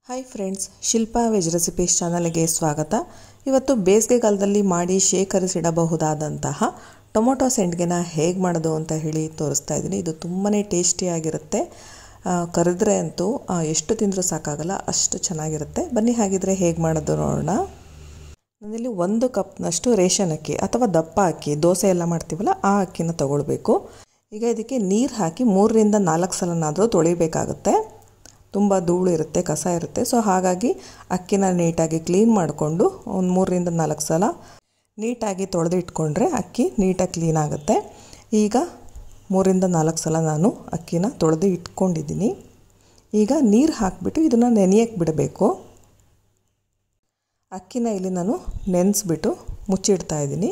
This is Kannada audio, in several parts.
Hi friends, Shilpa veg recipes ಚಾನಲ್ಗೆ ಸ್ವಾಗತ. ಇವತ್ತು ಬೇಸಿಗೆಗಾಲದಲ್ಲಿ ಮಾಡಿ ಶೇಖರಿಸಿಡಬಹುದಾದಂತಹ ಟೊಮೊಟೊ ಸೆಂಡ್ಗೆನ ಹೇಗೆ ಮಾಡೋದು ಅಂತ ಹೇಳಿ ತೋರಿಸ್ತಾ ಇದ್ದೀನಿ. ಇದು ತುಂಬಾ ಟೇಸ್ಟಿಯಾಗಿರುತ್ತೆ. ಕರೆದ್ರೆ ಅಂತೂ ಎಷ್ಟು ತಿಂದರೂ ಸಾಕಾಗಲ್ಲ, ಅಷ್ಟು ಚೆನ್ನಾಗಿರುತ್ತೆ. ಬನ್ನಿ ಹಾಗಿದ್ರೆ ಹೇಗೆ ಮಾಡೋದು ನೋಡೋಣ. ನಾನಿಲ್ಲಿ 1 ಕಪ್ನಷ್ಟು ರೇಷನ್ ಅಕ್ಕಿ ಅಥವಾ ದಪ್ಪ ಅಕ್ಕಿ, ದೋಸೆ ಎಲ್ಲ ಮಾಡ್ತೀವಲ್ಲ ಆ ಅಕ್ಕಿನ ತಗೊಳ್ಬೇಕು. ಈಗ ಇದಕ್ಕೆ ನೀರು ಹಾಕಿ 3 ರಿಂದ 4 ಸಲನಾದರೂ ತೊಳಿಬೇಕಾಗುತ್ತೆ. ತುಂಬ ಧೂಳು ಇರುತ್ತೆ, ಕಸ ಇರುತ್ತೆ. ಸೊ ಹಾಗಾಗಿ ಅಕ್ಕಿನ ನೀಟಾಗಿ ಕ್ಲೀನ್ ಮಾಡಿಕೊಂಡು ಒಂದು 3 ರಿಂದ 4 ಸಲ ನೀಟಾಗಿ ತೊಳೆದು ಇಟ್ಕೊಂಡ್ರೆ ಅಕ್ಕಿ ನೀಟಾಗಿ ಕ್ಲೀನ್ ಆಗುತ್ತೆ. ಈಗ 3 ರಿಂದ 4 ಸಲ ನಾನು ಅಕ್ಕಿನ ತೊಳೆದು ಇಟ್ಕೊಂಡಿದ್ದೀನಿ. ಈಗ ನೀರು ಹಾಕಿಬಿಟ್ಟು ಇದನ್ನು ನೆನೆಯಕ್ಕೆ ಬಿಡಬೇಕು. ಅಕ್ಕಿನ ಇಲ್ಲಿ ನಾನು ನೆನೆಸ್ಬಿಟ್ಟು ಮುಚ್ಚಿಡ್ತಾ ಇದ್ದೀನಿ.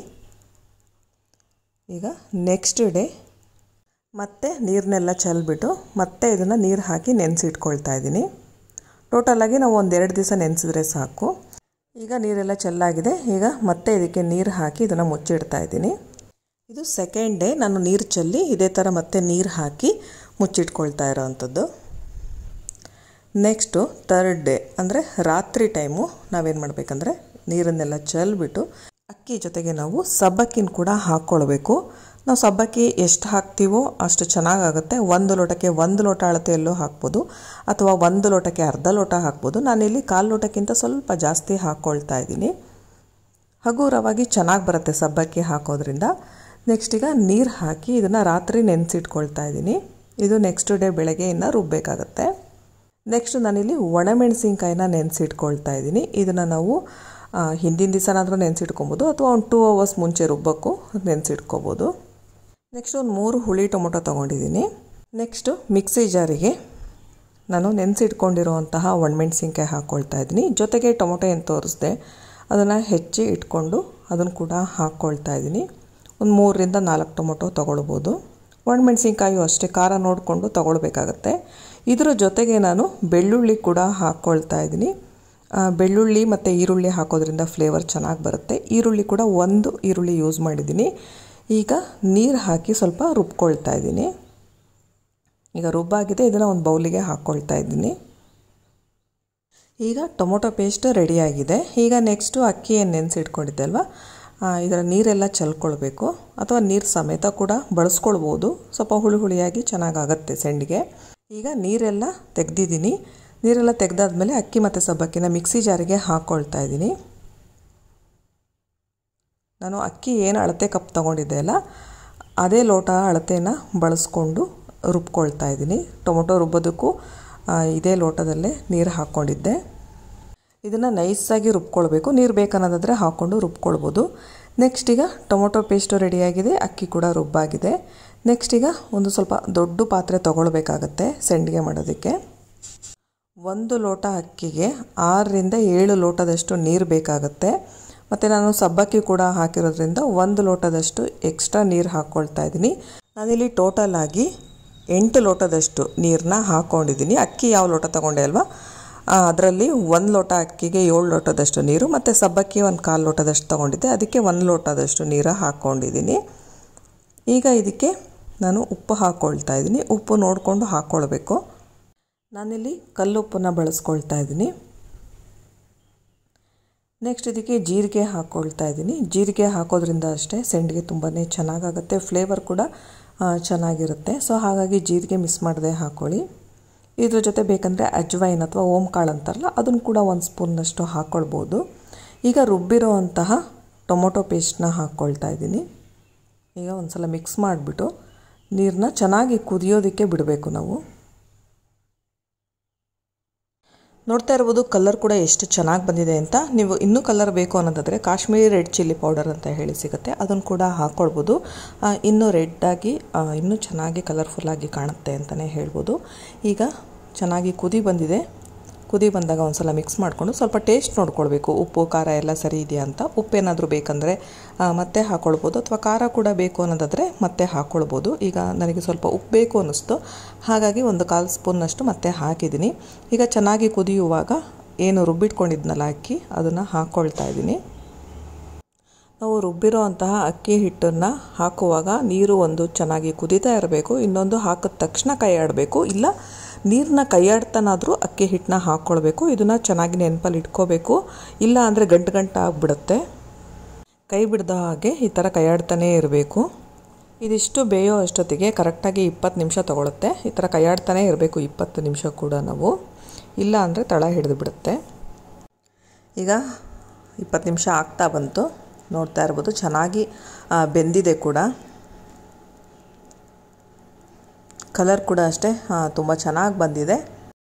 ಈಗ ನೆಕ್ಸ್ಟ್ ಡೇ ಮತ್ತೆ ನೀರನ್ನೆಲ್ಲ ಚೆಲ್ಬಿಟ್ಟು ಮತ್ತೆ ಇದನ್ನು ನೀರು ಹಾಕಿ ನೆನೆಸಿಟ್ಕೊಳ್ತಾ ಇದ್ದೀನಿ. ಟೋಟಲಾಗಿ ನಾವು 1-2 ದಿವಸ ನೆನೆಸಿದ್ರೆ ಸಾಕು. ಈಗ ನೀರೆಲ್ಲ ಚೆಲ್ಲಾಗಿದೆ. ಈಗ ಮತ್ತೆ ಇದಕ್ಕೆ ನೀರು ಹಾಕಿ ಇದನ್ನು ಮುಚ್ಚಿಡ್ತಾ ಇದ್ದೀನಿ. ಇದು ಸೆಕೆಂಡ್ ಡೇ ನಾನು ನೀರು ಚೆಲ್ಲಿ ಇದೇ ಥರ ಮತ್ತೆ ನೀರು ಹಾಕಿ ಮುಚ್ಚಿಟ್ಕೊಳ್ತಾ ಇರೋವಂಥದ್ದು. ನೆಕ್ಸ್ಟು ಥರ್ಡ್ ಡೇ ಅಂದರೆ ರಾತ್ರಿ ಟೈಮು ನಾವೇನು ಮಾಡಬೇಕಂದ್ರೆ ನೀರನ್ನೆಲ್ಲ ಚೆಲ್ಬಿಟ್ಟು ಅಕ್ಕಿ ಜೊತೆಗೆ ನಾವು ಸಬ್ಬಕ್ಕಿನ ಕೂಡ ಹಾಕ್ಕೊಳ್ಬೇಕು. ನಾವು ಸಬ್ಬಕ್ಕಿ ಎಷ್ಟು ಹಾಕ್ತೀವೋ ಅಷ್ಟು ಚೆನ್ನಾಗಾಗುತ್ತೆ. 1 ಲೋಟಕ್ಕೆ 1 ಲೋಟ ಅಳತೆಯಲ್ಲೂ ಹಾಕ್ಬೋದು ಅಥವಾ 1 ಲೋಟಕ್ಕೆ ಅರ್ಧ ಲೋಟ ಹಾಕ್ಬೋದು. ನಾನಿಲ್ಲಿ 1/4 ಲೋಟಕ್ಕಿಂತ ಸ್ವಲ್ಪ ಜಾಸ್ತಿ ಹಾಕ್ಕೊಳ್ತಾ ಇದ್ದೀನಿ. ಹಗುರವಾಗಿ ಚೆನ್ನಾಗಿ ಬರುತ್ತೆ ಸಬ್ಬಕ್ಕಿ ಹಾಕೋದ್ರಿಂದ. ನೆಕ್ಸ್ಟ್ ಈಗ ನೀರು ಹಾಕಿ ಇದನ್ನು ರಾತ್ರಿ ನೆನೆಸಿಟ್ಕೊಳ್ತಾ ಇದ್ದೀನಿ. ಇದು ನೆಕ್ಸ್ಟ್ ಡೇ ಬೆಳಗ್ಗೆ ಇನ್ನು ರುಬ್ಬಬೇಕಾಗತ್ತೆ. ನೆಕ್ಸ್ಟ್ ನಾನಿಲ್ಲಿ ಒಣಮೆಣಸಿನ್ಕಾಯಿನ ನೆನೆಸಿಟ್ಕೊಳ್ತಾ ಇದ್ದೀನಿ. ಇದನ್ನು ನಾವು ಹಿಂದಿನ ದಿವಸನಾದರೂ ನೆನೆಸಿಟ್ಕೊಬೋದು ಅಥವಾ ಒಂದು 2 ಅವರ್ಸ್ ಮುಂಚೆ ರುಬ್ಬಕ್ಕೂ ನೆನೆಸಿಟ್ಕೊಬೋದು. ನೆಕ್ಸ್ಟ್ ಒಂದು 3 ಹುಳಿ ಟೊಮೊಟೊ ತೊಗೊಂಡಿದ್ದೀನಿ. ನೆಕ್ಸ್ಟು ಮಿಕ್ಸಿ ಜಾರಿಗೆ ನಾನು ನೆನೆಸಿಟ್ಕೊಂಡಿರುವಂತಹ ಒಣಮೆಣಸಿನ್ಕಾಯಿ ಹಾಕ್ಕೊಳ್ತಾ ಇದ್ದೀನಿ. ಜೊತೆಗೆ ಟೊಮೊಟೊ ಏನು ತೋರಿಸ್ದೆ ಅದನ್ನು ಹೆಚ್ಚಿ ಇಟ್ಕೊಂಡು ಅದನ್ನು ಕೂಡ ಹಾಕ್ಕೊಳ್ತಾ ಇದ್ದೀನಿ. ಒಂದು 3 ರಿಂದ 4 ಟೊಮೊಟೊ ತೊಗೊಳ್ಬೋದು. ಒಣಮೆಣಸಿನ್ಕಾಯು ಅಷ್ಟೇ ಖಾರ ನೋಡಿಕೊಂಡು ತೊಗೊಳ್ಬೇಕಾಗತ್ತೆ. ಇದರ ಜೊತೆಗೆ ನಾನು ಬೆಳ್ಳುಳ್ಳಿ ಕೂಡ ಹಾಕ್ಕೊಳ್ತಾ ಇದ್ದೀನಿ. ಬೆಳ್ಳುಳ್ಳಿ ಮತ್ತು ಈರುಳ್ಳಿ ಹಾಕೋದ್ರಿಂದ ಫ್ಲೇವರ್ ಚೆನ್ನಾಗಿ ಬರುತ್ತೆ. ಈರುಳ್ಳಿ ಕೂಡ 1 ಈರುಳ್ಳಿ ಯೂಸ್ ಮಾಡಿದ್ದೀನಿ. ಈಗ ನೀರು ಹಾಕಿ ಸ್ವಲ್ಪ ರುಬ್ಕೊಳ್ತಾ ಇದ್ದೀನಿ. ಈಗ ರುಬ್ಬಾಗಿದೆ. ಇದನ್ನು ಒಂದು ಬೌಲಿಗೆ ಹಾಕ್ಕೊಳ್ತಾ ಇದ್ದೀನಿ. ಈಗ ಟೊಮೊಟೊ ಪೇಸ್ಟ್ ರೆಡಿಯಾಗಿದೆ. ಈಗ ನೆಕ್ಸ್ಟು ಅಕ್ಕಿ ಏನು ನೆನೆಸಿಟ್ಕೊಂಡಿದ್ದೆ ಅಲ್ವಾ, ಇದರ ನೀರೆಲ್ಲ ಚೆಲ್ಕೊಳ್ಬೇಕು ಅಥವಾ ನೀರು ಸಮೇತ ಕೂಡ ಬಳಸ್ಕೊಳ್ಬೋದು. ಸ್ವಲ್ಪ ಹುಳಿಯಾಗಿ ಚೆನ್ನಾಗಾಗತ್ತೆ ಸೆಂಡಿಗೆ. ಈಗ ನೀರೆಲ್ಲ ತೆಗೆದಿದ್ದೀನಿ. ನೀರೆಲ್ಲ ತೆಗೆದಾದ್ಮೇಲೆ ಅಕ್ಕಿ ಮತ್ತು ಸಬ್ಬಕ್ಕಿನ ಮಿಕ್ಸಿ ಜಾರಿಗೆ ಹಾಕ್ಕೊಳ್ತಾ ಇದ್ದೀನಿ. ನಾನು ಅಕ್ಕಿ ಏನು ಅಳತೆ ಕಪ್ ತೊಗೊಂಡಿದ್ದೆ ಅಲ್ಲ ಅದೇ ಲೋಟ ಅಳತೆನ ಬಳಸ್ಕೊಂಡು ರುಬ್ಕೊಳ್ತಾ ಇದ್ದೀನಿ. ಟೊಮೊಟೊ ರುಬ್ಬೋದಕ್ಕೂ ಇದೇ ಲೋಟದಲ್ಲೇ ನೀರು ಹಾಕ್ಕೊಂಡಿದ್ದೆ. ಇದನ್ನು ನೈಸಾಗಿ ರುಬ್ಕೊಳ್ಬೇಕು. ನೀರು ಬೇಕನ್ನೋದಾದರೆ ಹಾಕ್ಕೊಂಡು ರುಬ್ಕೊಳ್ಬೋದು. ನೆಕ್ಸ್ಟ್ ಈಗ ಟೊಮೊಟೊ ಪೇಸ್ಟು ರೆಡಿಯಾಗಿದೆ, ಅಕ್ಕಿ ಕೂಡ ರುಬ್ಬಾಗಿದೆ. ನೆಕ್ಸ್ಟ್ ಈಗ ಒಂದು ಸ್ವಲ್ಪ ದೊಡ್ಡ ಪಾತ್ರೆ ತೊಗೊಳ್ಬೇಕಾಗತ್ತೆ ಸೆಂಡಿಗೆ ಮಾಡೋದಕ್ಕೆ. 1 ಲೋಟ ಅಕ್ಕಿಗೆ 6 ರಿಂದ 7 ಲೋಟದಷ್ಟು ನೀರು ಬೇಕಾಗುತ್ತೆ. ಮತ್ತು ನಾನು ಸಬ್ಬಕ್ಕಿ ಕೂಡ ಹಾಕಿರೋದ್ರಿಂದ 1 ಲೋಟದಷ್ಟು ಎಕ್ಸ್ಟ್ರಾ ನೀರು ಹಾಕ್ಕೊಳ್ತಾ ಇದ್ದೀನಿ. ನಾನಿಲ್ಲಿ ಟೋಟಲ್ ಆಗಿ 8 ಲೋಟದಷ್ಟು ನೀರನ್ನ ಹಾಕ್ಕೊಂಡಿದ್ದೀನಿ. ಅಕ್ಕಿ ಯಾವ ಲೋಟ ತೊಗೊಂಡೆ ಅಲ್ವಾ ಅದರಲ್ಲಿ 1 ಲೋಟ ಅಕ್ಕಿಗೆ 7 ಲೋಟದಷ್ಟು ನೀರು ಮತ್ತು ಸಬ್ಬಕ್ಕಿ 1/4 ಲೋಟದಷ್ಟು ತೊಗೊಂಡಿದ್ದೆ, ಅದಕ್ಕೆ 1 ಲೋಟದಷ್ಟು ನೀರು ಹಾಕ್ಕೊಂಡಿದ್ದೀನಿ. ಈಗ ಇದಕ್ಕೆ ನಾನು ಉಪ್ಪು ಹಾಕ್ಕೊಳ್ತಾ ಇದ್ದೀನಿ. ಉಪ್ಪು ನೋಡಿಕೊಂಡು ಹಾಕ್ಕೊಳ್ಬೇಕು. ನಾನಿಲ್ಲಿ ಕಲ್ಲುಪ್ಪನ್ನು ಬಳಸ್ಕೊಳ್ತಾ ಇದ್ದೀನಿ. ನೆಕ್ಸ್ಟ್ ಇದಕ್ಕೆ ಜೀರಿಗೆ ಹಾಕ್ಕೊಳ್ತಾ ಇದ್ದೀನಿ. ಜೀರಿಗೆ ಹಾಕೋದ್ರಿಂದ ಅಷ್ಟೇ ಸೆಂಡಿಗೆ ತುಂಬಾ ಚೆನ್ನಾಗಾಗುತ್ತೆ, ಫ್ಲೇವರ್ ಕೂಡ ಚೆನ್ನಾಗಿರುತ್ತೆ. ಸೊ ಹಾಗಾಗಿ ಜೀರಿಗೆ ಮಿಸ್ ಮಾಡದೆ ಹಾಕ್ಕೊಳ್ಳಿ. ಇದ್ರ ಜೊತೆ ಬೇಕಂದರೆ ಅಜ್ವೈನ್ ಅಥವಾ ಓಂಕಾಳು ಅಂತಾರಲ್ಲ ಅದನ್ನು ಕೂಡ 1 ಸ್ಪೂನ್ನಷ್ಟು ಹಾಕ್ಕೊಳ್ಬೋದು. ಈಗ ರುಬ್ಬಿರೋ ಅಂತಹ ಟೊಮೊಟೊ ಪೇಸ್ಟನ್ನ ಹಾಕ್ಕೊಳ್ತಾ ಇದ್ದೀನಿ. ಈಗ ಒಂದು ಸಲ ಮಿಕ್ಸ್ ಮಾಡಿಬಿಟ್ಟು ನೀರನ್ನ ಚೆನ್ನಾಗಿ ಕುದಿಯೋದಕ್ಕೆ ಬಿಡಬೇಕು ನಾವು. ನೋಡ್ತಾ ಇರ್ಬೋದು ಕಲರ್ ಕೂಡ ಎಷ್ಟು ಚೆನ್ನಾಗಿ ಬಂದಿದೆ ಅಂತ. ನೀವು ಇನ್ನೂ ಕಲರ್ ಬೇಕು ಅನ್ನೋದಾದರೆ ಕಾಶ್ಮೀರಿ ರೆಡ್ ಚಿಲ್ಲಿ ಪೌಡರ್ ಅಂತ ಹೇಳಿ ಸಿಗುತ್ತೆ, ಅದನ್ನು ಕೂಡ ಹಾಕ್ಕೊಳ್ಬೋದು. ಇನ್ನೂ ರೆಡ್ಡಾಗಿ ಇನ್ನೂ ಚೆನ್ನಾಗಿ ಕಲರ್ಫುಲ್ಲಾಗಿ ಕಾಣುತ್ತೆ ಅಂತಲೇ ಹೇಳ್ಬೋದು. ಈಗ ಚೆನ್ನಾಗಿ ಕುದಿ ಬಂದಿದೆ. ಕುದಿ ಬಂದಾಗ ಒಂದು ಸಲ ಮಿಕ್ಸ್ ಮಾಡಿಕೊಂಡು ಸ್ವಲ್ಪ ಟೇಸ್ಟ್ ನೋಡ್ಕೊಳ್ಬೇಕು, ಉಪ್ಪು ಖಾರ ಎಲ್ಲ ಸರಿ ಇದೆಯಾ ಅಂತ. ಉಪ್ಪೇನಾದರೂ ಬೇಕಂದರೆ ಮತ್ತೆ ಹಾಕ್ಕೊಳ್ಬೋದು ಅಥವಾ ಖಾರ ಕೂಡ ಬೇಕು ಅನ್ನೋದಾದರೆ ಮತ್ತೆ ಹಾಕ್ಕೊಳ್ಬೋದು. ಈಗ ನನಗೆ ಸ್ವಲ್ಪ ಉಪ್ಪು ಬೇಕು ಅನ್ನಿಸ್ತು, ಹಾಗಾಗಿ 1/4 ಸ್ಪೂನ್ನಷ್ಟು ಮತ್ತೆ ಹಾಕಿದ್ದೀನಿ. ಈಗ ಚೆನ್ನಾಗಿ ಕುದಿಯುವಾಗ ಏನು ರುಬ್ಬಿಟ್ಕೊಂಡಿದ್ನಲ್ಲ ಅಕ್ಕಿ ಅದನ್ನು ಹಾಕ್ಕೊಳ್ತಾ ಇದ್ದೀನಿ. ನಾವು ರುಬ್ಬಿರೋ ಅಂತಹ ಅಕ್ಕಿ ಹಿಟ್ಟನ್ನು ಹಾಕುವಾಗ ನೀರು ಒಂದು ಚೆನ್ನಾಗಿ ಕುದೀತಾ ಇರಬೇಕು. ಇನ್ನೊಂದು ಹಾಕಿದ ತಕ್ಷಣ ಕೈ ಆಡಬೇಕು, ಇಲ್ಲ ನೀರನ್ನ ಕೈಯಾಡ್ತಾನಾದರೂ ಅಕ್ಕಿ ಹಿಟ್ಟನ್ನ ಹಾಕ್ಕೊಳ್ಬೇಕು. ಇದನ್ನು ಚೆನ್ನಾಗಿ ನೆನಪಲ್ಲಿ ಇಟ್ಕೋಬೇಕು, ಇಲ್ಲ ಅಂದರೆ ಗಂಟು ಆಗಿಬಿಡುತ್ತೆ. ಕೈ ಬಿಡ್ದ ಹಾಗೆ ಈ ಥರ ಕೈಯಾಡ್ತಾನೇ ಇರಬೇಕು. ಇದಿಷ್ಟು ಬೇಯೋ ಅಷ್ಟೊತ್ತಿಗೆ ಕರೆಕ್ಟಾಗಿ 20 ನಿಮಿಷ ತೊಗೊಳುತ್ತೆ. ಈ ಥರ ಕೈಯಾಡ್ತಾನೇ ಇರಬೇಕು 20 ನಿಮಿಷ ಕೂಡ ನಾವು, ಇಲ್ಲ ಅಂದರೆ ತಳ ಹಿಡಿದು ಬಿಡುತ್ತೆ. ಈಗ 20 ನಿಮಿಷ ಆಗ್ತಾ ಬಂತು, ನೋಡ್ತಾ ಇರ್ಬೋದು ಚೆನ್ನಾಗಿ ಬೆಂದಿದೆ ಕೂಡ. ಕಲರ್ ಕೂಡ ಅಷ್ಟೇ ತುಂಬ ಚೆನ್ನಾಗಿ ಬಂದಿದೆ.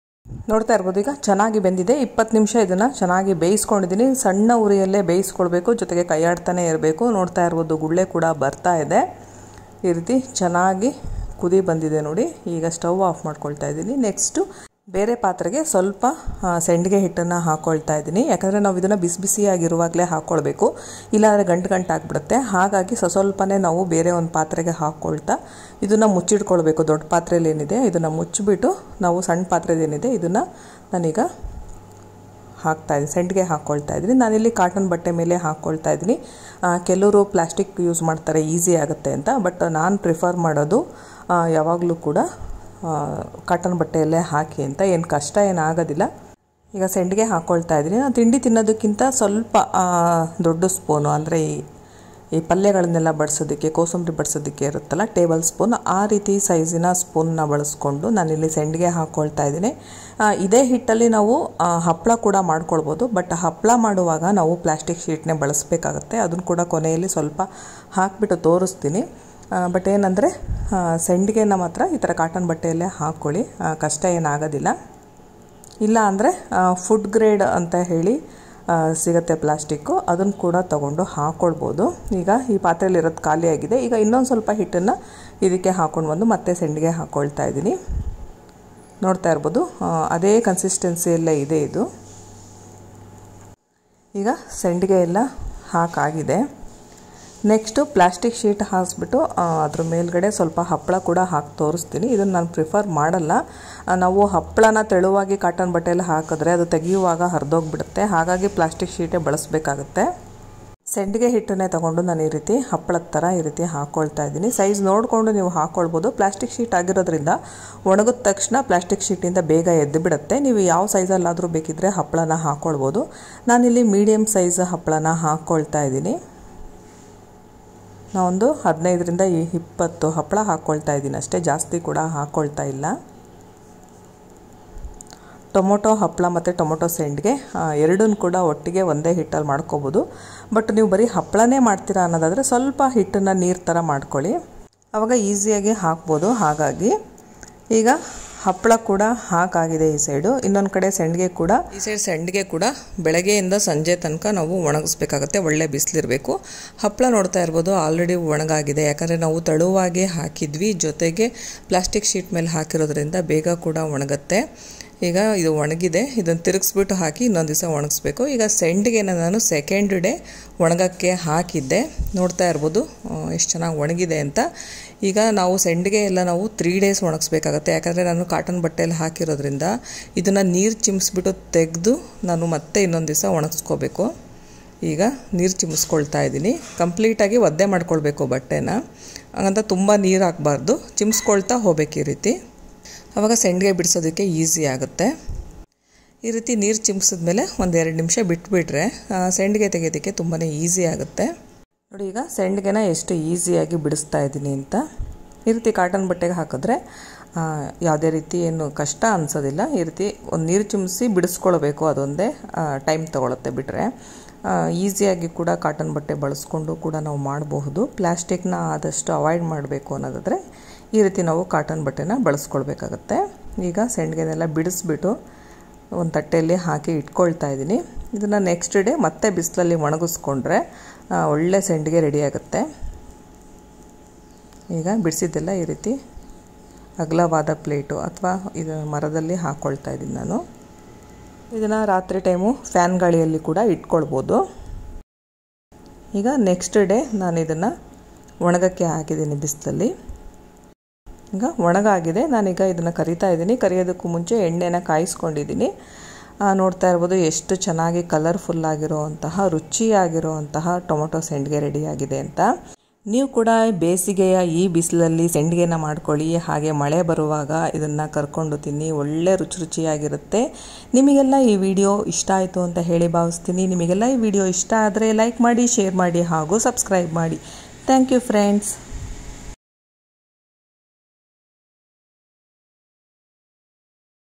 ನೋಡ್ತಾ ಇರ್ಬೋದು ಈಗ ಚೆನ್ನಾಗಿ ಬೆಂದಿದೆ. 20 ನಿಮಿಷ ಇದನ್ನು ಚೆನ್ನಾಗಿ ಬೇಯಿಸ್ಕೊಂಡಿದ್ದೀನಿ. ಸಣ್ಣ ಉರಿಯಲ್ಲೇ ಬೇಯಿಸ್ಕೊಳ್ಬೇಕು, ಜೊತೆಗೆ ಕೈಯಾಡ್ತಾನೆ ಇರಬೇಕು. ನೋಡ್ತಾ ಇರ್ಬೋದು ಗುಳ್ಳೆ ಕೂಡ ಬರ್ತಾ ಇದೆ. ಈ ರೀತಿ ಚೆನ್ನಾಗಿ ಕುದಿ ಬಂದಿದೆ ನೋಡಿ. ಈಗ ಸ್ಟವ್ ಆಫ್ ಮಾಡ್ಕೊಳ್ತಾ ಇದ್ದೀನಿ. ನೆಕ್ಸ್ಟು ಬೇರೆ ಪಾತ್ರೆಗೆ ಸ್ವಲ್ಪ ಸೆಂಡಿಗೆ ಹಿಟ್ಟನ್ನು ಹಾಕ್ಕೊಳ್ತಾ ಇದ್ದೀನಿ. ಯಾಕಂದರೆ ನಾವು ಇದನ್ನು ಬಿಸಿ ಬಿಸಿಯಾಗಿರುವಾಗಲೇ ಹಾಕ್ಕೊಳ್ಬೇಕು, ಇಲ್ಲಾಂದರೆ ಗಂಟು ಆಗಿಬಿಡುತ್ತೆ. ಹಾಗಾಗಿ ಸ್ವಲ್ಪನೇ ನಾವು ಬೇರೆ ಒಂದು ಪಾತ್ರೆಗೆ ಹಾಕ್ಕೊಳ್ತಾ ಇದನ್ನು ಮುಚ್ಚಿಟ್ಕೊಳ್ಬೇಕು. ದೊಡ್ಡ ಪಾತ್ರೆಯಲ್ಲಿ ಏನಿದೆ ಇದನ್ನು ಮುಚ್ಚಿಬಿಟ್ಟು ನಾವು ಸಣ್ಣ ಪಾತ್ರೆದೇನಿದೆ ಇದನ್ನು ನಾನೀಗ ಸೆಂಡಿಗೆ ಹಾಕ್ಕೊಳ್ತಾ ಇದ್ದೀನಿ. ನಾನಿಲ್ಲಿ ಕಾಟನ್ ಬಟ್ಟೆ ಮೇಲೆ ಹಾಕ್ಕೊಳ್ತಾ ಇದ್ದೀನಿ. ಕೆಲವರು ಪ್ಲಾಸ್ಟಿಕ್ ಯೂಸ್ ಮಾಡ್ತಾರೆ ಈಸಿ ಆಗುತ್ತೆ ಅಂತ, ಬಟ್ ನಾನು ಪ್ರಿಫರ್ ಮಾಡೋದು ಯಾವಾಗಲೂ ಕೂಡ ಕಾಟನ್ ಬಟ್ಟೆಯಲ್ಲೇ ಹಾಕಿ ಅಂತ. ಏನು ಕಷ್ಟ ಏನಾಗೋದಿಲ್ಲ. ಈಗ ಸೆಂಡಿಗೆ ಹಾಕ್ಕೊಳ್ತಾ ಇದ್ದೀನಿ. ನಾನು ತಿಂಡಿ ತಿನ್ನೋದಕ್ಕಿಂತ ಸ್ವಲ್ಪ ದೊಡ್ಡ ಸ್ಪೂನು, ಅಂದರೆ ಈ ಪಲ್ಯಗಳನ್ನೆಲ್ಲ ಬಡಿಸೋದಕ್ಕೆ, ಕೋಸಂಬರಿ ಬಡಿಸೋದಕ್ಕೆ ಇರುತ್ತಲ್ಲ ಟೇಬಲ್ ಸ್ಪೂನ್, ಆ ರೀತಿ ಸೈಜಿನ ಸ್ಪೂನ್ನ ಬಳಸ್ಕೊಂಡು ನಾನಿಲ್ಲಿ ಸೆಂಡಿಗೆ ಹಾಕ್ಕೊಳ್ತಾ ಇದ್ದೀನಿ. ಇದೇ ಹಿಟ್ಟಲ್ಲಿ ನಾವು ಹಪ್ಪಳ ಕೂಡ ಮಾಡ್ಕೊಳ್ಬೋದು, ಬಟ್ ಹಪ್ಪಳ ಮಾಡುವಾಗ ನಾವು ಪ್ಲಾಸ್ಟಿಕ್ ಶೀಟ್ನೇ ಬಳಸಬೇಕಾಗತ್ತೆ. ಅದನ್ನು ಕೂಡ ಕೊನೆಯಲ್ಲಿ ಸ್ವಲ್ಪ ಹಾಕಿಬಿಟ್ಟು ತೋರಿಸ್ತೀನಿ. ಬಟ್ ಏನಂದರೆ ಸೆಂಡಿಗೆನ ಮಾತ್ರ ಈ ಥರ ಕಾಟನ್ ಬಟ್ಟೆಯಲ್ಲೇ ಹಾಕ್ಕೊಳ್ಳಿ, ಕಷ್ಟ ಏನಾಗೋದಿಲ್ಲ. ಇಲ್ಲ ಅಂದರೆ ಫುಡ್ ಗ್ರೇಡ್ ಅಂತ ಹೇಳಿ ಸಿಗುತ್ತೆ ಪ್ಲಾಸ್ಟಿಕ್ಕು, ಅದನ್ನು ಕೂಡ ತೊಗೊಂಡು ಹಾಕ್ಕೊಳ್ಬೋದು. ಈಗ ಈ ಪಾತ್ರೆಯಲ್ಲಿರೋದು ಖಾಲಿಯಾಗಿದೆ. ಈಗ ಇನ್ನೊಂದು ಸ್ವಲ್ಪ ಹಿಟ್ಟನ್ನು ಇದಕ್ಕೆ ಹಾಕ್ಕೊಂಡು ಬಂದು ಮತ್ತೆ ಸೆಂಡಿಗೆ ಹಾಕ್ಕೊಳ್ತಾ ಇದ್ದೀನಿ. ನೋಡ್ತಾ ಇರ್ಬೋದು ಅದೇ ಕನ್ಸಿಸ್ಟೆನ್ಸಿಯಲ್ಲೇ ಇದೆ ಇದು. ಈಗ ಸೆಂಡಿಗೆ ಎಲ್ಲ ಹಾಕಾಗಿದೆ. ನೆಕ್ಸ್ಟು ಪ್ಲಾಸ್ಟಿಕ್ ಶೀಟ್ ಹಾಕಿಸ್ಬಿಟ್ಟು ಅದ್ರ ಮೇಲ್ಗಡೆ ಸ್ವಲ್ಪ ಹಪ್ಪಳ ಕೂಡ ಹಾಕಿ ತೋರಿಸ್ತೀನಿ. ಇದನ್ನು ನಾನು ಪ್ರಿಫರ್ ಮಾಡಲ್ಲ. ನಾವು ಹಪ್ಪಳನ ತೆಳುವಾಗಿ ಕಾಟನ್ ಬಟ್ಟೆಯಲ್ಲಿ ಹಾಕಿದ್ರೆ ಅದು ತೆಗೆಯುವಾಗ ಹರಿದೋಗ್ಬಿಡುತ್ತೆ. ಹಾಗಾಗಿ ಪ್ಲಾಸ್ಟಿಕ್ ಶೀಟೇ ಬಳಸಬೇಕಾಗುತ್ತೆ. ಸೆಂಡಿಗೆ ಹಿಟ್ಟನ್ನೇ ತೊಗೊಂಡು ನಾನು ಈ ರೀತಿ ಹಪ್ಪಳದ ಥರ ಈ ರೀತಿ ಹಾಕ್ಕೊಳ್ತಾ ಇದ್ದೀನಿ. ಸೈಜ್ ನೋಡಿಕೊಂಡು ನೀವು ಹಾಕ್ಕೊಳ್ಬೋದು. ಪ್ಲಾಸ್ಟಿಕ್ ಶೀಟ್ ಆಗಿರೋದ್ರಿಂದ ಒಣಗಿದ ತಕ್ಷಣ ಪ್ಲಾಸ್ಟಿಕ್ ಶೀಟಿಂದ ಬೇಗ ಎದ್ದು ಬಿಡುತ್ತೆ. ನೀವು ಯಾವ ಸೈಜಲ್ಲಾದರೂ ಬೇಕಿದ್ದರೆ ಹಪ್ಪಳನ ಹಾಕ್ಕೊಳ್ಬೋದು. ನಾನಿಲ್ಲಿ ಮೀಡಿಯಮ್ ಸೈಜ್ ಹಪ್ಪಳನ ಹಾಕ್ಕೊಳ್ತಾ ಇದ್ದೀನಿ. ನಾವೊಂದು 15ರಿಂದ 20 ಹಪ್ಪಳ ಹಾಕ್ಕೊಳ್ತಾ ಇದ್ದೀನಿ ಅಷ್ಟೇ, ಜಾಸ್ತಿ ಕೂಡ ಹಾಕ್ಕೊಳ್ತಾ ಇಲ್ಲ. ಟೊಮೊಟೊ ಹಪ್ಪಳ ಮತ್ತು ಟೊಮೊಟೊ ಸೆಂಡಿಗೆ ಎರಡನ್ನೂ ಕೂಡ ಒಟ್ಟಿಗೆ ಒಂದೇ ಹಿಟ್ಟಲ್ಲಿ ಮಾಡ್ಕೋಬೋದು. ಬಟ್ ನೀವು ಬರೀ ಹಪ್ಪಳನೇ ಮಾಡ್ತೀರಾ ಅನ್ನೋದಾದರೆ ಸ್ವಲ್ಪ ಹಿಟ್ಟನ್ನು ನೀರು ಥರ ಮಾಡ್ಕೊಳ್ಳಿ, ಆವಾಗ ಈಸಿಯಾಗಿ ಹಾಕ್ಬೋದು. ಹಾಗಾಗಿ ಈಗ ಹಪ್ಪಳ ಕೂಡ ಹಾಕಾಗಿದೆ ಈ ಸೈಡು. ಇನ್ನೊಂದು ಕಡೆ ಸೆಂಡಿಗೆ ಕೂಡ, ಈ ಸೈಡ್ ಸೆಂಡಿಗೆ ಕೂಡ ಬೆಳಗ್ಗೆಯಿಂದ ಸಂಜೆ ತನಕ ನಾವು ಒಣಗಿಸ್ಬೇಕಾಗತ್ತೆ, ಒಳ್ಳೆ ಬಿಸಿಲಿರಬೇಕು. ಹಪ್ಪಳ ನೋಡ್ತಾ ಇರ್ಬೋದು ಆಲ್ರೆಡಿ ಒಣಗಾಗಿದೆ, ಯಾಕಂದರೆ ನಾವು ತಳುವಾಗಿ ಹಾಕಿದ್ವಿ, ಜೊತೆಗೆ ಪ್ಲಾಸ್ಟಿಕ್ ಶೀಟ್ ಮೇಲೆ ಹಾಕಿರೋದ್ರಿಂದ ಬೇಗ ಕೂಡ ಒಣಗುತ್ತೆ. ಈಗ ಇದು ಒಣಗಿದೆ, ಇದನ್ನು ತಿರುಗಿಸ್ಬಿಟ್ಟು ಹಾಕಿ ಇನ್ನೊಂದು ದಿವಸ ಒಣಗಿಸ್ಬೇಕು. ಈಗ ಸೆಂಡಿಗೆನ ನಾನು ಸೆಕೆಂಡ್ ಡೇ ಒಣಗಕ್ಕೆ ಹಾಕಿದ್ದೆ. ನೋಡ್ತಾ ಇರ್ಬೋದು ಎಷ್ಟು ಚೆನ್ನಾಗಿ ಒಣಗಿದೆ ಅಂತ. ಈಗ ನಾವು ಸೆಂಡಿಗೆ ಎಲ್ಲ ನಾವು 3 ಡೇಸ್ ಒಣಗಿಸ್ಬೇಕಾಗತ್ತೆ, ಯಾಕಂದರೆ ನಾನು ಕಾಟನ್ ಬಟ್ಟೆಯಲ್ಲಿ ಹಾಕಿರೋದ್ರಿಂದ ಇದನ್ನು ನೀರು ಚಿಮ್ಮಿಸ್ಬಿಟ್ಟು ತೆಗೆದು ನಾನು ಮತ್ತೆ ಇನ್ನೊಂದು ದಿವಸ ಒಣಗಿಸ್ಕೋಬೇಕು. ಈಗ ನೀರು ಚಿಮ್ಮಿಸ್ಕೊಳ್ತಾ ಇದ್ದೀನಿ. ಕಂಪ್ಲೀಟಾಗಿ ಒದ್ದೆ ಮಾಡ್ಕೊಳ್ಬೇಕು ಬಟ್ಟೆನ, ಹಾಗಂತ ತುಂಬ ನೀರು ಹಾಕಬಾರ್ದು, ಚಿಮ್ಮಿಸ್ಕೊಳ್ತಾ ಹೋಗ್ಬೇಕು ಈ ರೀತಿ. ಆವಾಗ ಸೆಂಡಿಗೆ ಬಿಡಿಸೋದಕ್ಕೆ ಈಸಿ ಆಗುತ್ತೆ. ಈ ರೀತಿ ನೀರು ಚಿಮ್ಮಿಸಿದ್ಮೇಲೆ 1-2 ನಿಮಿಷ ಬಿಟ್ಬಿಟ್ರೆ ಸೆಂಡಿಗೆ ತೆಗೆಯೋದಕ್ಕೆ ತುಂಬಾ ಈಸಿ ಆಗುತ್ತೆ. ನೋಡಿ ಈಗ ಸೆಂಡಿಗೆನ ಎಷ್ಟು ಈಸಿಯಾಗಿ ಬಿಡಿಸ್ತಾ ಇದ್ದೀನಿ ಅಂತ. ಈ ರೀತಿ ಕಾಟನ್ ಬಟ್ಟೆಗೆ ಹಾಕಿದ್ರೆ ಯಾವುದೇ ರೀತಿ ಏನು ಕಷ್ಟ ಅನಿಸೋದಿಲ್ಲ. ಈ ರೀತಿ ಒಂದು ನೀರು ಚಿಮ್ಮಿಸಿ ಬಿಡಿಸ್ಕೊಳ್ಬೇಕು, ಅದೊಂದೇ ಟೈಮ್ ತೊಗೊಳುತ್ತೆ. ಬಿಟ್ಟರೆ ಈಸಿಯಾಗಿ ಕೂಡ ಕಾಟನ್ ಬಟ್ಟೆ ಬಳಸ್ಕೊಂಡು ಕೂಡ ನಾವು ಮಾಡಬಹುದು. ಪ್ಲಾಸ್ಟಿಕ್ನ ಆದಷ್ಟು ಅವಾಯ್ಡ್ ಮಾಡಬೇಕು ಅನ್ನೋದಾದರೆ ಈ ರೀತಿ ನಾವು ಕಾಟನ್ ಬಟ್ಟೆನ ಬಳಸ್ಕೊಳ್ಬೇಕಾಗತ್ತೆ. ಈಗ ಸೆಂಡಿಗೆನೆಲ್ಲ ಬಿಡಿಸ್ಬಿಟ್ಟು ಒಂದು ತಟ್ಟೆಯಲ್ಲಿ ಹಾಕಿ ಇಟ್ಕೊಳ್ತಾ ಇದ್ದೀನಿ. ಇದನ್ನು ನೆಕ್ಸ್ಟ್ ಡೇ ಮತ್ತೆ ಬಿಸಿಲಲ್ಲಿ ಒಣಗಿಸ್ಕೊಂಡ್ರೆ ಒಳ್ಳೆ ಸೆಂಡಿಗೆ ರೆಡಿ ಆಗುತ್ತೆ. ಈಗ ಬಿಡಿಸಿದ್ದೆಲ್ಲ ಈ ರೀತಿ ಅಗಲವಾದ ಪ್ಲೇಟು ಅಥವಾ ಇದು ಮರದಲ್ಲಿ ಹಾಕ್ಕೊಳ್ತಾ ಇದ್ದೀನಿ ನಾನು. ಇದನ್ನು ರಾತ್ರಿ ಟೈಮು ಫ್ಯಾನ್ ಗಾಳಿಯಲ್ಲಿ ಕೂಡ ಇಟ್ಕೊಳ್ಬೋದು. ಈಗ ನೆಕ್ಸ್ಟ್ ಡೇ ನಾನು ಇದನ್ನು ಒಣಗಕ್ಕೆ ಹಾಕಿದ್ದೀನಿ ಬಿಸಿಲಲ್ಲಿ. ಈಗ ಒಣಗಾಗಿದೆ. ನಾನೀಗ ಇದನ್ನು ಕರಿತಾ ಇದ್ದೀನಿ. ಕರಿಯೋದಕ್ಕೂ ಮುಂಚೆ ಎಣ್ಣೆನ ಕಾಯಿಸ್ಕೊಂಡಿದ್ದೀನಿ. ನೋಡ್ತಾ ಇರ್ಬೋದು ಎಷ್ಟು ಚೆನ್ನಾಗಿ ಕಲರ್ಫುಲ್ ಆಗಿರೋವಂತಹ ರುಚಿಯಾಗಿರೋವಂತಹ ಟೊಮೊಟೊ ಸೆಂಡಿಗೆ ರೆಡಿಯಾಗಿದೆ ಅಂತ. ನೀವು ಕೂಡ ಬೇಸಿಗೆಯ ಈ ಬಿಸಿಲಲ್ಲಿ ಸಂಡಿಗೆನ ಮಾಡ್ಕೊಳ್ಳಿ, ಹಾಗೆ ಮಳೆ ಬರುವಾಗ ಇದನ್ನು ಕರ್ಕೊಂಡು ತಿನ್ನಿ, ಒಳ್ಳೆ ರುಚಿಯಾಗಿರುತ್ತೆ. ನಿಮಗೆಲ್ಲ ಈ ವಿಡಿಯೋ ಇಷ್ಟ ಆಯಿತು ಅಂತ ಹೇಳಿ ಭಾವಿಸ್ತೀನಿ. ನಿಮಗೆಲ್ಲ ಈ ವಿಡಿಯೋ ಇಷ್ಟ ಆದರೆ ಲೈಕ್ ಮಾಡಿ, ಶೇರ್ ಮಾಡಿ ಹಾಗೂ ಸಬ್ಸ್ಕ್ರೈಬ್ ಮಾಡಿ. Thank you friends.